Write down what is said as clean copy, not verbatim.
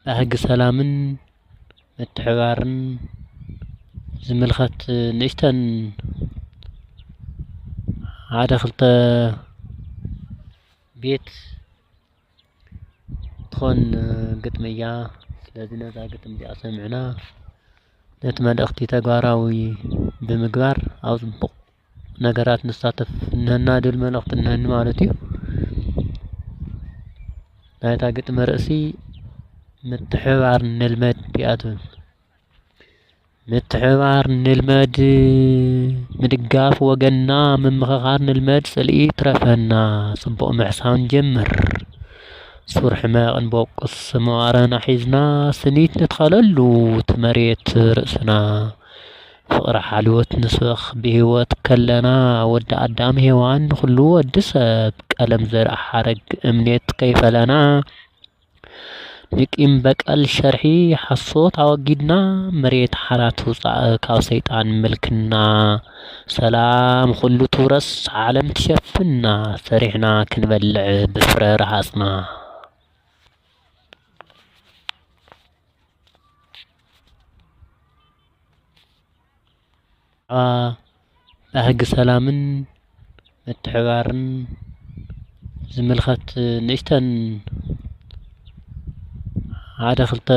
بهج سلامن متحوارن زملخت نشتن عاد خلت بيت تخون قدمية لازم نزا قدم دي أسمعنا نتمد أختي تقاراوي بمقبار أو زنبق نقرات نستاتف نهنا دل من أخت نهن مالتيو نايتا قدم رأسي متحوار نلمد بياتون متحوار نلمد مدقاف وقنا من مخخار نلمد سلئي ترفنا صنبق محسان جمر صور حماق نبوقص موارنا حيزنا سنيت نتخللو تمريت رأسنا فقر حالوت نسخ بهوت كلنا ود قدام هيوان خلو ودسب قلم زرع حرق امنيت كيف لنا نقيم بقال شرحي حصوت عوقيدنا مريت حرات وصع كاو سيطان ملكنا سلام خلو تورس عالم تشفنا سريحنا كنبلع بفرر حاسنا بهج سلامن متحوارن زملخت نشتن عاد خلت